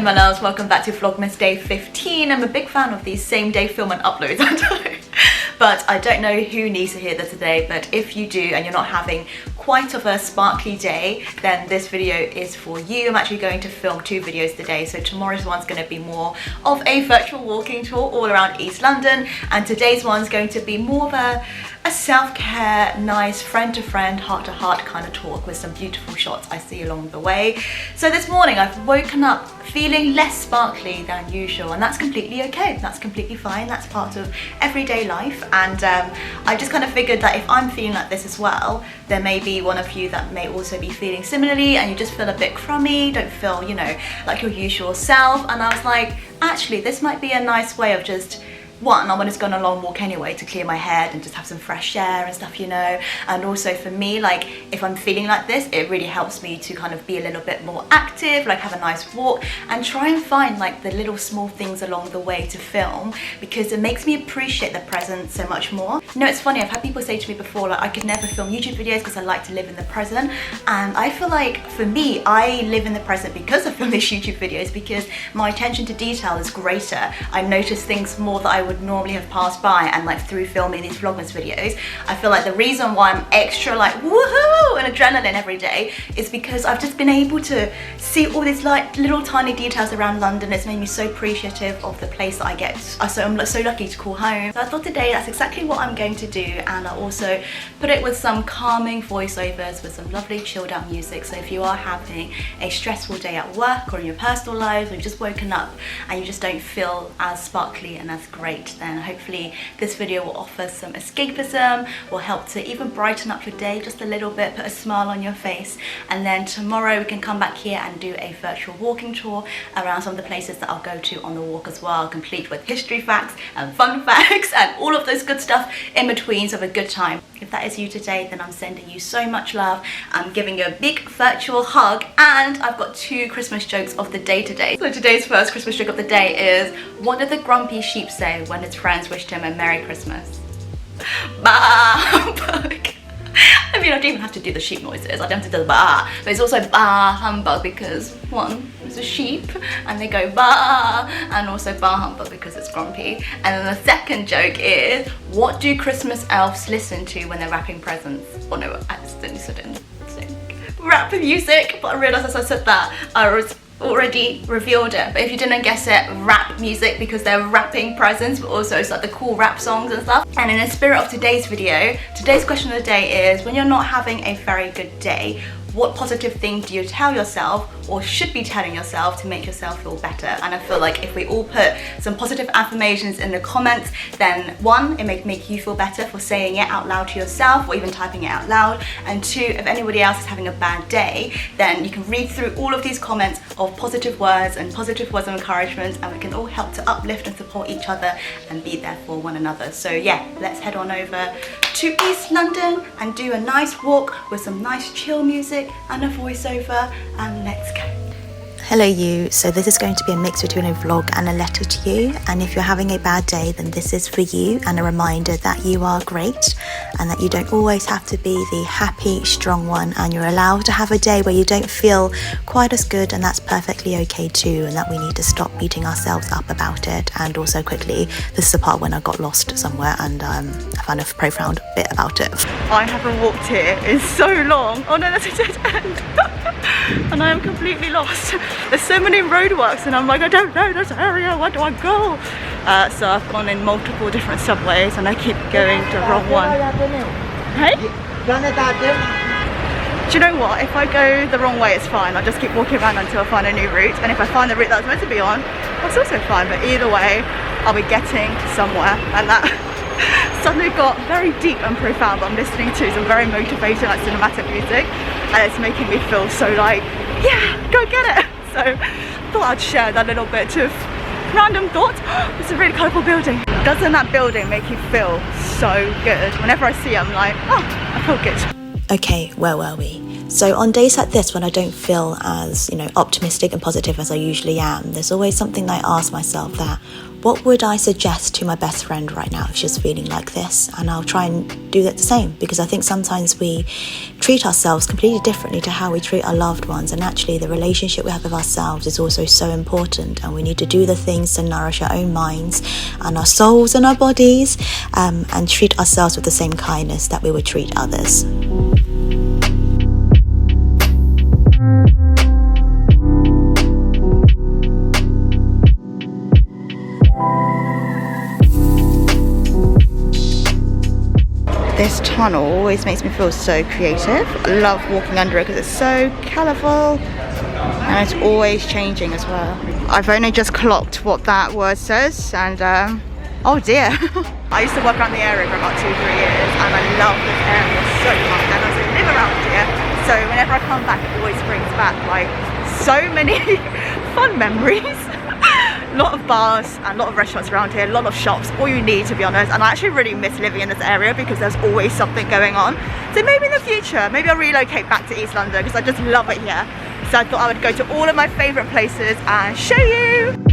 Hello my loves, welcome back to Vlogmas Day 15. I'm a big fan of these same day film and uploads, aren't I? But I don't know who needs to hear this today, but if you do and you're not having quite of a sparkly day, then this video is for you. I'm actually going to film 2 videos today. So tomorrow's one's going to be more of a virtual walking tour all around East London, and today's one's going to be more of a self-care, nice friend-to-friend, heart-to-heart kind of talk with some beautiful shots I see along the way. So this morning I've woken up feeling less sparkly than usual, and that's completely okay. That's completely fine. That's part of everyday life, and I just kind of figured that if I'm feeling like this as well, there may be one of you that may also be feeling similarly, and you just feel a bit crummy, don't feel, you know, like your usual self. And I was like, actually this might be a nice way of just, one, I'm just going on a long walk anyway to clear my head and just have some fresh air and stuff, you know. And also for me, like, if I'm feeling like this, it really helps me to kind of be a little bit more active, like have a nice walk and try and find like the little small things along the way to film, because it makes me appreciate the present so much more. You know, it's funny, I've had people say to me before, like, I could never film YouTube videos because I like to live in the present. And I feel like for me, I live in the present because I film these YouTube videos, because my attention to detail is greater. I notice things more that I would normally have passed by, and like through filming these Vlogmas videos, I feel like the reason why I'm extra like woohoo and adrenaline every day is because I've just been able to see all these like little tiny details around London. It's made me so appreciative of the place that I get. So I'm so lucky to call home. So I thought today that's exactly what I'm going to do, and I also put it with some calming voiceovers with some lovely chilled out music. So if you are having a stressful day at work or in your personal lives, or you've just woken up and you just don't feel as sparkly and as great, then hopefully this video will offer some escapism, will help to even brighten up your day just a little bit, put a smile on your face. And then tomorrow we can come back here and do a virtual walking tour around some of the places that I'll go to on the walk as well, complete with history facts and fun facts and all of those good stuff in between, so have a good time. If that is you today, then I'm sending you so much love. I'm giving you a big virtual hug, and I've got 2 Christmas jokes of the day today. So today's first Christmas joke of the day is, what did the grumpy sheep say when his friends wished him a Merry Christmas? Bah! I mean, I don't even have to do the sheep noises, I don't have to do the bah, but it's also bah humbug because one, it's a sheep and they go bah, and also bah humbug because it's grumpy. And then the second joke is, what do Christmas elves listen to when they're wrapping presents? Oh no, I accidentally said it in sync. Rap music, but I realised as I said that I was already revealed it. But if you didn't guess it, rap music, because they're wrapping presents, but also it's like the cool rap songs and stuff. And in the spirit of today's video, today's question of the day is, when you're not having a very good day, what positive thing do you tell yourself, or should be telling yourself, to make yourself feel better? And I feel like if we all put some positive affirmations in the comments, then 1, it may make you feel better for saying it out loud to yourself or even typing it out loud, and 2, if anybody else is having a bad day, then you can read through all of these comments of positive words and positive words of encouragement, and we can all help to uplift and support each other and be there for one another. So yeah, let's head on over to East London and do a nice walk with some nice chill music and a voiceover, and let's go. Hello you, so this is going to be a mix between a vlog and a letter to you, and if you're having a bad day, then this is for you, and a reminder that you are great and that you don't always have to be the happy, strong one, and you're allowed to have a day where you don't feel quite as good, and that's perfectly okay too, and that we need to stop beating ourselves up about it. And also quickly, this is the part when I got lost somewhere and I found a profound bit about it. I haven't walked here in so long. Oh no, that's a dead end. And I am completely lost. There's so many roadworks and I'm like, I don't know this area, where do I go? So I've gone in multiple different subways and I keep going the wrong one. Hey? Do you know what? If I go the wrong way, it's fine. I'll just keep walking around until I find a new route. And if I find the route that I was meant to be on, that's also fine. But either way, I'll be getting somewhere. And that suddenly got very deep and profound. But I'm listening to some very motivating, like cinematic music. And it's making me feel so like, yeah, go get it. So thought I'd share that little bit of random thoughts. It's a really colourful building. Doesn't that building make you feel so good? Whenever I see it, I'm like, oh, I feel good. Okay, where were we? So on days like this, when I don't feel as, optimistic and positive as I usually am, there's always something that I ask myself, that what would I suggest to my best friend right now if she's feeling like this? And I'll try and do that the same, because I think sometimes we treat ourselves completely differently to how we treat our loved ones, and actually the relationship we have with ourselves is also so important, and we need to do the things to nourish our own minds and our souls and our bodies, and treat ourselves with the same kindness that we would treat others. This tunnel always makes me feel so creative. I love walking under it because it's so colourful and it's always changing as well. I've only just clocked what that word says, and oh dear. I used to work around the area for about 2-3 years, and I love this area so much, and I also live around here, so whenever I come back it always brings back like so many fun memories. A lot of bars and a lot of restaurants around here, a lot of shops, all you need, to be honest. And I actually really miss living in this area because there's always something going on. So maybe in the future, maybe I'll relocate back to East London because I just love it here. So I thought I would go to all of my favourite places and show you.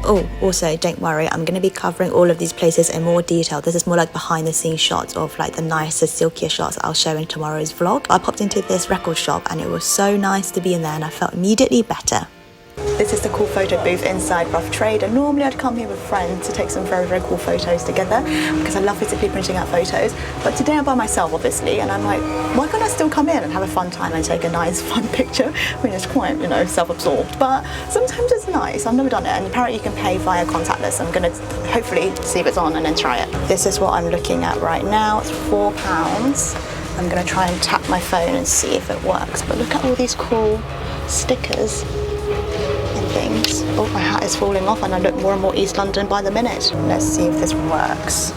Oh, also don't worry, I'm going to be covering all of these places in more detail. This is more like behind the scenes shots of like the nicer, silkier shots I'll show in tomorrow's vlog. I popped into this record shop and it was so nice to be in there, and I felt immediately better. This is the cool photo booth inside Rough Trade, and normally I'd come here with friends to take some very, very cool photos together because I love physically printing out photos. But today I'm by myself, obviously, and I'm like, why can't I still come in and have a fun time and take a nice, fun picture? I mean, it's quite, you know, self-absorbed, but sometimes it's nice. I've never done it, and apparently you can pay via contactless. I'm going to hopefully see if it's on and then try it. This is what I'm looking at right now. It's £4. I'm going to try and tap my phone and see if it works. But look at all these cool stickers. Things. Oh, my hat is falling off and I look more and more East London by the minute. Let's see if this works.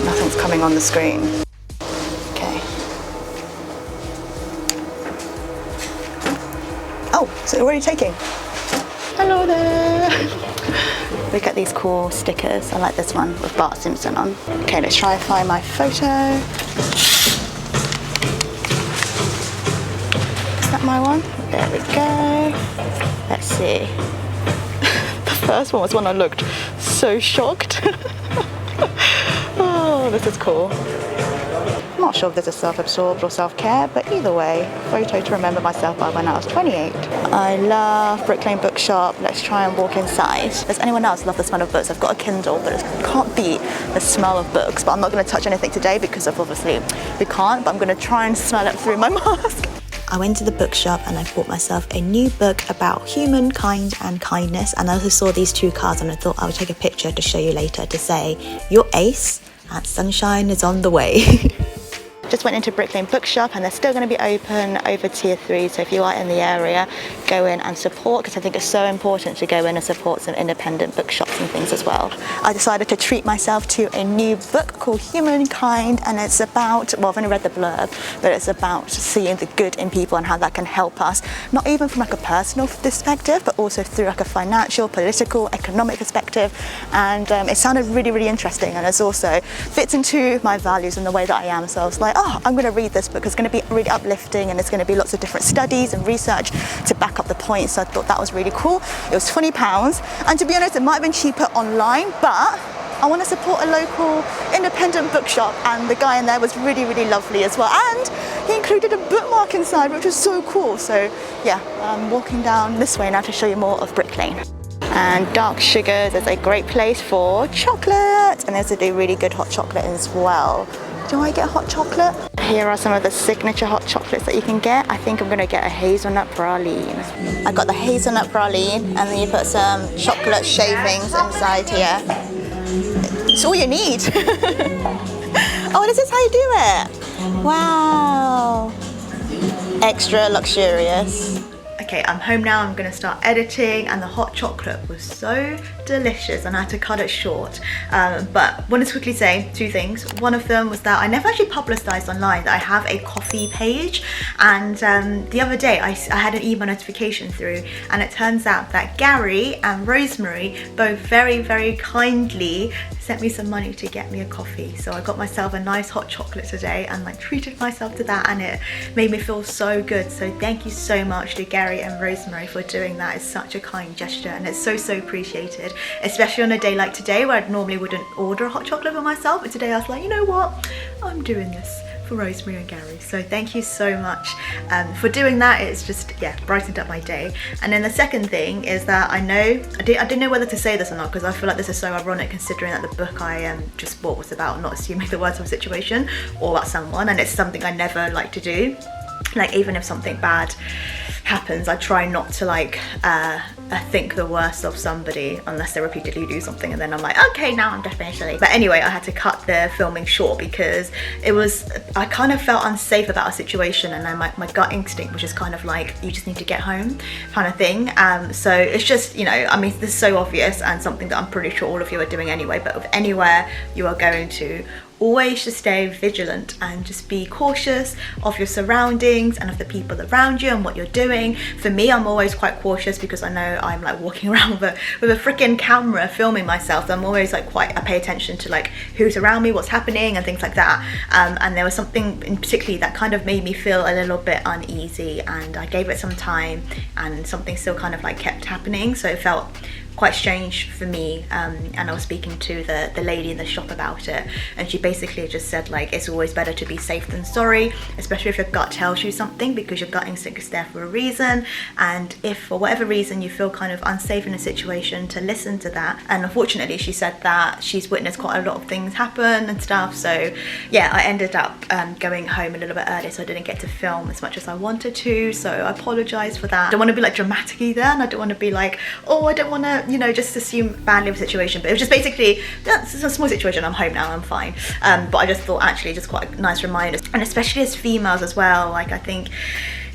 Nothing's coming on the screen. Okay. Oh, so already taking. Hello there. Look at these cool stickers. I like this one with Bart Simpson on. Okay, let's try and find my photo. My one. There we go. Let's see. The first one was when I looked so shocked. Oh, this is cool. I'm not sure if this is self-absorbed or self-care, but either way, photo to remember myself by when I was 28. I love Brick Lane bookshop. Let's try and walk inside. Does anyone else love the smell of books? I've got a Kindle, but it can't beat the smell of books. But I'm not going to touch anything today because of obviously we can't, but I'm going to try and smell it through my mask. I went to the bookshop and I bought myself a new book about humankind and kindness, and I also saw these 2 cards and I thought I would take a picture to show you later to say, you're ace and sunshine is on the way. Just went into Brick Lane bookshop and they're still going to be open over tier 3, so if you are in the area, go in and support, because I think it's so important to go in and support some independent bookshops and things as well. I decided to treat myself to a new book called Humankind, and it's about, well, I've only read the blurb, but it's about seeing the good in people and how that can help us, not even from like a personal perspective, but also through like a financial, political, economic perspective. And it sounded really, really interesting, and it also fits into my values and the way that I am. So I was like, oh, I'm going to read this book. It's going to be really uplifting, and it's going to be lots of different studies and research to back up the points. So I thought that was really cool. It was £20, and to be honest, it might have been cheaper online, but I want to support a local independent bookshop, and the guy in there was really, really lovely as well, and he included a bookmark inside, which was so cool. So yeah, I'm walking down this way now to show you more of Brick Lane. And Dark Sugars is a great place for chocolate, and there's a really good hot chocolate as well. Do I get hot chocolate? Here are some of the signature hot chocolates that you can get. I think I'm going to get a hazelnut praline. I got the hazelnut praline, and then you put some chocolate shavings inside here. It's all you need. Oh, this is how you do it. Wow. Extra luxurious. Okay, I'm home now. I'm going to start editing, and the hot chocolate was so delicious, and I had to cut it short. But I wanted to quickly say two things. One of them was that I never actually publicized online that I have a coffee page, and the other day I had an email notification through, and it turns out that Gary and Rosemary both very kindly sent me some money to get me a coffee. So I got myself a nice hot chocolate today and like treated myself to that, and it made me feel so good. So thank you so much to Gary and Rosemary for doing that. It's such a kind gesture, and it's so appreciated, especially on a day like today where I normally wouldn't order a hot chocolate for myself, but today I was like, you know what, I'm doing this for Rosemary and Gary. So thank you so much for doing that. It's just, yeah, brightened up my day. And then the second thing is that I didn't know whether to say this or not, because I feel like this is so ironic considering that the book I just bought was about not assuming the worst of a situation or about someone, and it's something I never like to do. Like, even if something bad happens, I try not to like think the worst of somebody unless they repeatedly do something, and then I'm like, okay, now I'm definitely. But anyway, I had to cut the filming short because I kind of felt unsafe about a situation, and then my gut instinct was just kind of like, you just need to get home kind of thing. So it's just, you know, I mean, this is so obvious and something that I'm pretty sure all of you are doing anyway, but if anywhere you are going to, always just stay vigilant and just be cautious of your surroundings and of the people around you and what you're doing. For me, I'm always quite cautious because I know I'm like walking around with a freaking camera filming myself. So I'm always like I pay attention to like who's around me, what's happening and things like that. And there was something in particular that kind of made me feel a little bit uneasy, and I gave it some time, and something still kind of like kept happening. So it felt quite strange for me, and I was speaking to the lady in the shop about it, and she basically just said like, it's always better to be safe than sorry, especially if your gut tells you something, because your gut instinct is there for a reason. And if for whatever reason you feel kind of unsafe in a situation, to listen to that. And unfortunately, she said that she's witnessed quite a lot of things happen and stuff. So yeah, I ended up going home a little bit early, so I didn't get to film as much as I wanted to, so I apologize for that. I don't want to be like dramatic either, and I don't want to be like, oh, I don't want to, you know, just assume badly of a situation. But it was just basically, that's a small situation, I'm home now, I'm fine. But I just thought actually just quite a nice reminder, and especially as females as well, like I think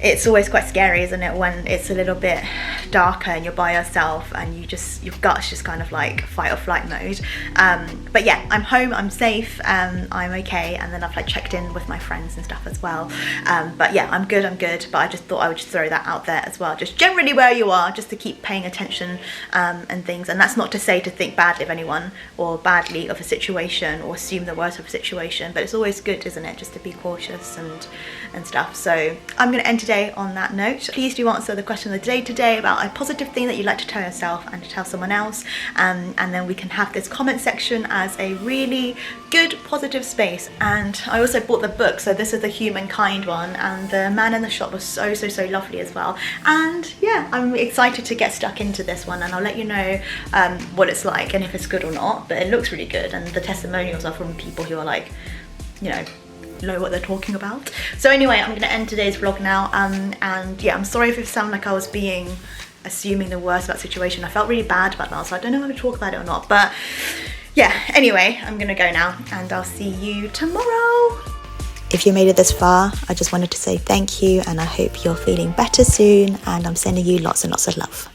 it's always quite scary, isn't it, when it's a little bit darker and you're by yourself and your gut's just kind of like fight or flight mode. But yeah, I'm home, I'm safe, I'm okay, and then I've like checked in with my friends and stuff as well. But yeah, I'm good, but I just thought I would just throw that out there as well, just generally where you are, just to keep paying attention and things. And that's not to say to think badly of anyone or badly of a situation or assume the worst of a situation, but it's always good, isn't it, just to be cautious and stuff. So I'm going to end today on that note. Please do answer the question of the day today about a positive thing that you'd like to tell yourself and to tell someone else, and then we can have this comment section as a really good positive space. And I also bought the book, so this is the Humankind one, and the man in the shop was so lovely as well. And yeah, I'm excited to get stuck into this one, and I'll let you know what it's like and if it's good or not. But it looks really good, and the testimonials are from people who are like, you know what they're talking about. So anyway, I'm going to end today's vlog now, and yeah, I'm sorry if it sounded like I was assuming the worst about the situation. I felt really bad about that, so I don't know whether to talk about it or not. But yeah, anyway, I'm gonna go now, and I'll see you tomorrow. If you made it this far, I just wanted to say thank you, and I hope you're feeling better soon, and I'm sending you lots and lots of love.